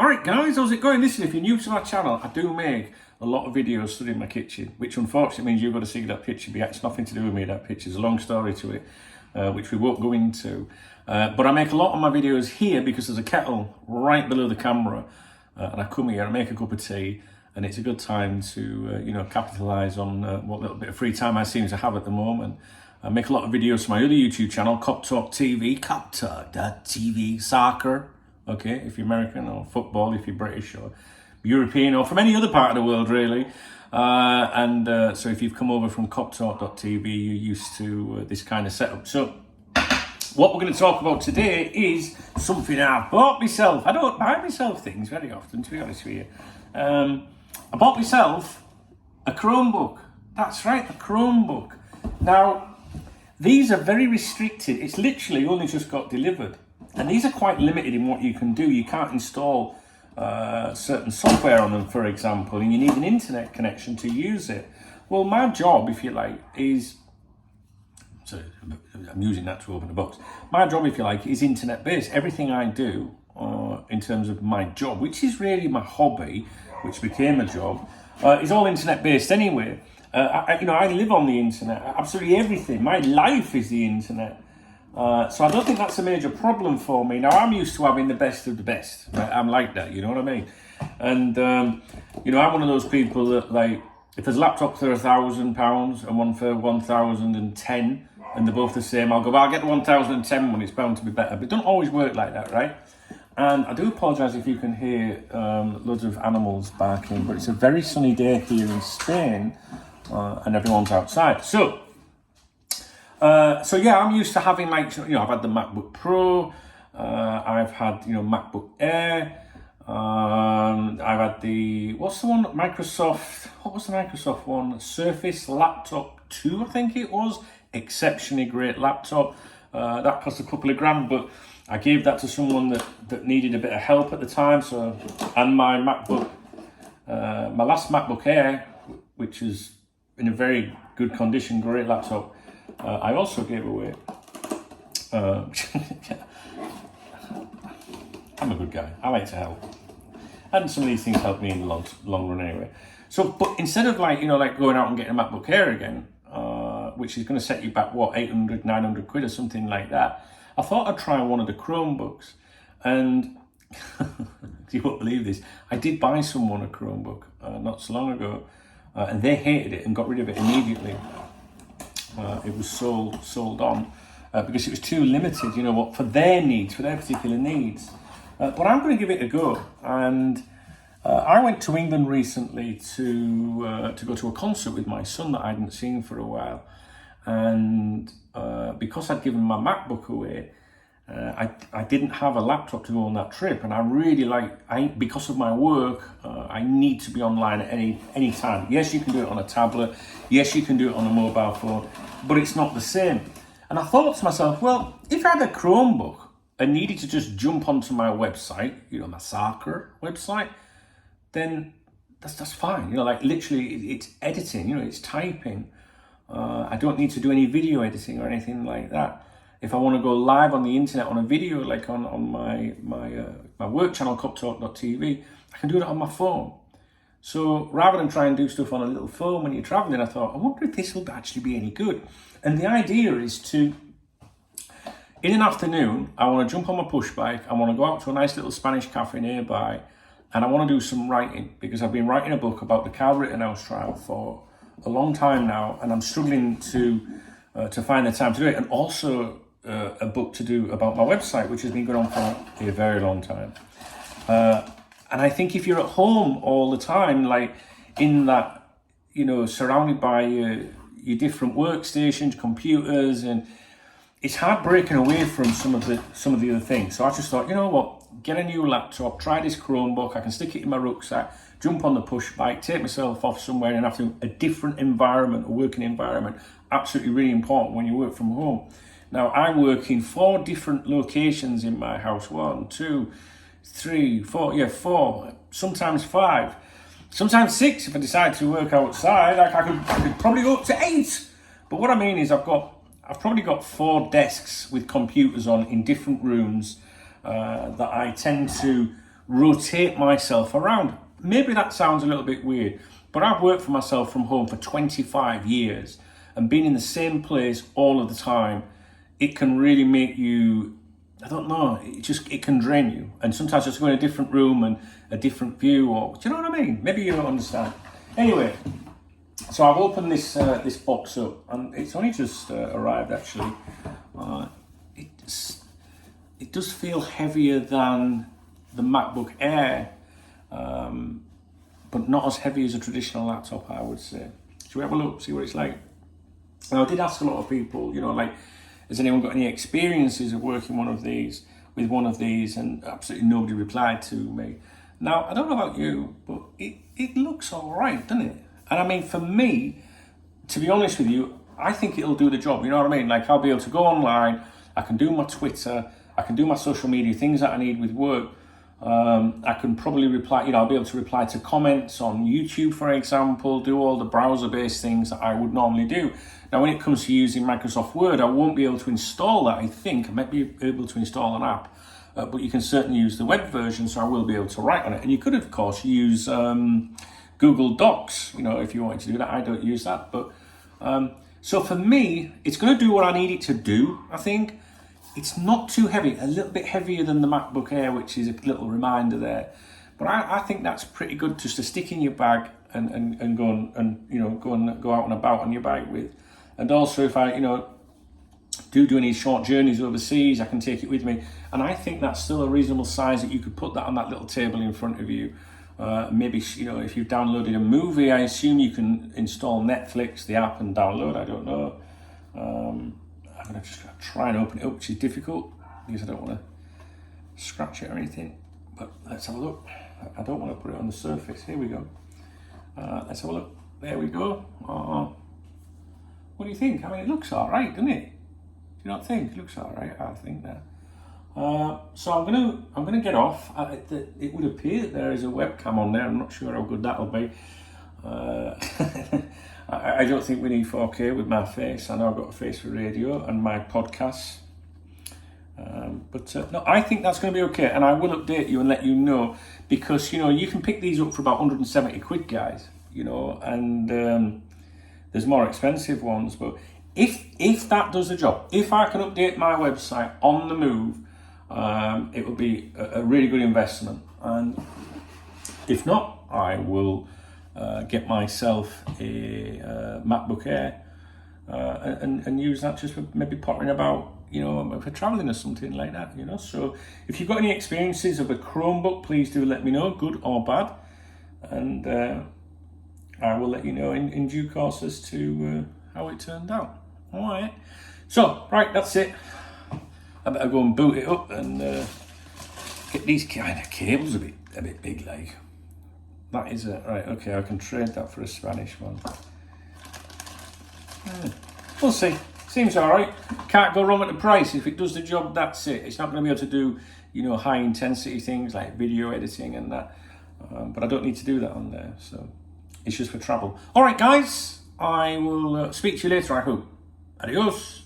Alright guys, how's it going? Listen, if you're new to my channel, I do make a lot of videos studying my kitchen, which unfortunately means you've got to see that picture, but it's nothing to do with me, that picture. There's a long story to it, which we won't go into. But I make a lot of my videos here because there's a kettle right below the camera, and I come here and make a cup of tea, and it's a good time to, capitalise on what little bit of free time I seem to have at the moment. I make a lot of videos for my other YouTube channel, Cop Talk TV, coptalk.tv, soccer, okay, if you're American, or football if you're British, or European, or from any other part of the world, really. So if you've come over from coptalk.tv, you're used to this kind of setup. So what we're going to talk about today is something I've bought myself. I don't buy myself things very often, to be honest with you. I bought myself a Chromebook. That's right, a Chromebook. Now, these are very restricted. It's literally only just got delivered. And these are quite limited in what you can do. You can't install certain software on them, for example, and you need an internet connection to use it. Well, my job, if you like, is... So I'm using that to open the box. My job, if you like, is internet-based. Everything I do in terms of my job, which is really my hobby, which became a job, is all internet-based anyway. I live on the internet. Absolutely everything. My life is the internet. So I don't think that's a major problem for me. Now, I'm used to having the best of the best. Right? I'm like that, you know what I mean? And, I'm one of those people that, like, if there's laptops that are £1,000 and one for 1,010 and they're both the same, I'll go, well, I'll get the 1,010 one, it's bound to be better. But it doesn't always work like that, right? And I do apologise if you can hear loads of animals barking, but it's a very sunny day here in Spain. And everyone's outside. So yeah, I'm used to having, like, I've had the MacBook Pro, I've had, MacBook Air, I've had the, what's the one, Microsoft, what was the Microsoft one? Surface Laptop 2, I think it was. Exceptionally great laptop. That cost a couple of grand, but I gave that to someone that needed a bit of help at the time. So, and my MacBook, my last MacBook Air, which is in a very good condition, great laptop, I also gave away. I'm a good guy. I like to help. And some of these things help me in the long run anyway. So, but instead of like going out and getting a MacBook Air again, which is going to set you back, 800, 900 quid or something like that, I thought I'd try one of the Chromebooks. And you won't believe this, I did buy someone a Chromebook not so long ago. And they hated it and got rid of it immediately. It was sold on because it was too limited, for their needs, for their particular needs. But I'm going to give it a go. And I went to England recently to go to a concert with my son that I hadn't seen for a while. And because I'd given my MacBook away, I didn't have a laptop to go on that trip, and I really because of my work, I need to be online at any time. Yes, you can do it on a tablet. Yes, you can do it on a mobile phone, but it's not the same. And I thought to myself, well, if I had a Chromebook and needed to just jump onto my website, my soccer website, then that's fine. Literally, it's editing. It's typing. I don't need to do any video editing or anything like that. If I want to go live on the internet on a video, like on my work channel, coptalk.tv, I can do it on my phone. So rather than try and do stuff on a little phone when you're traveling, I thought, I wonder if this will actually be any good. And the idea is to, in an afternoon, I want to jump on my push bike, I want to go out to a nice little Spanish cafe nearby, and I want to do some writing, because I've been writing a book about the Carl Rittenhouse trial for a long time now, and I'm struggling to find the time to do it, and also a book to do about my website, which has been going on for a very long time. And I think if you're at home all the time, like in that, surrounded by your different workstations, computers, and it's hard breaking away from some of the other things. So I just thought, what, get a new laptop, try this Chromebook, I can stick it in my rucksack, jump on the push bike, take myself off somewhere and have a different environment, a working environment. Absolutely really important when you work from home. Now, I work in 4 different locations in my house. 1, 2, 3, 4, 4, sometimes 5, sometimes 6 if I decide to work outside. I could probably go up to 8. But what I mean is I've probably got 4 desks with computers on in different rooms that I tend to rotate myself around. Maybe that sounds a little bit weird, but I've worked for myself from home for 25 years and been in the same place all of the time. It can really make you, I don't know, it can drain you. And sometimes just go in a different room and a different view, or do you know what I mean? Maybe you don't understand. Anyway, so I've opened this this box up, and it's only just arrived actually. It does feel heavier than the MacBook Air, but not as heavy as a traditional laptop, I would say. Should we have a look, see what it's like? Now, I did ask a lot of people, you know, like, has anyone got any experiences of working with one of these? And absolutely nobody replied to me. Now, I don't know about you, but it looks all right, doesn't it? And I mean, for me, to be honest with you, I think it'll do the job. You know what I mean? Like, I'll be able to go online, I can do my Twitter, I can do my social media, things that I need with work. I can probably reply, you know, I'll be able to reply to comments on YouTube, for example, do all the browser-based things that I would normally do. Now, when it comes to using Microsoft Word, I won't be able to install that, I think. I might be able to install an app, but you can certainly use the web version, so I will be able to write on it. And you could, of course, use Google Docs, you know, if you wanted to do that. I don't use that, but so for me, it's going to do what I need it to do, I think. It's not too heavy, a little bit heavier than the MacBook Air, which is a little reminder there. But I think that's pretty good just to stick in your bag and go and you know, go out and about on your bike with. And also, if I, you know, do any short journeys overseas, I can take it with me. And I think that's still a reasonable size that you could put that on that little table in front of you. Maybe, you know, if you've downloaded a movie, I assume you can install Netflix, the app, and download. I don't know. I'm going to just try and open it up, which is difficult because I don't want to scratch it or anything. But let's have a look. I don't want to put it on the surface. Here we go. Let's have a look. There we go. What do you think? I mean, it looks all right, doesn't it? Do you not think? It looks all right, I think that. So I'm gonna get off. It would appear that there is a webcam on there. I'm not sure how good that'll be. I don't think we need 4K with my face. I know I've got a face for radio and my podcasts. But no, I think that's going to be okay. And I will update you and let you know, because, you know, you can pick these up for about 170 quid, guys, you know, and there's more expensive ones. But if that does the job, if I can update my website on the move, it will be a really good investment. And if not, I will get myself a MacBook Air and use that just for maybe pottering about, you know, for traveling or something like that, you know. So if you've got any experiences of a Chromebook, please do let me know, good or bad, and I will let you know in due course as to how it turned out. All right. So, right, that's it. I better go and boot it up and get these kind of cables a bit big, like. That is it. Right, okay, I can trade that for a Spanish one. We'll see. Seems all right. Can't go wrong at the price. If it does the job, that's it. It's not going to be able to do, you know, high intensity things like video editing and that. But I don't need to do that on there. So it's just for travel. All right, guys. I will speak to you later, I hope. Adios.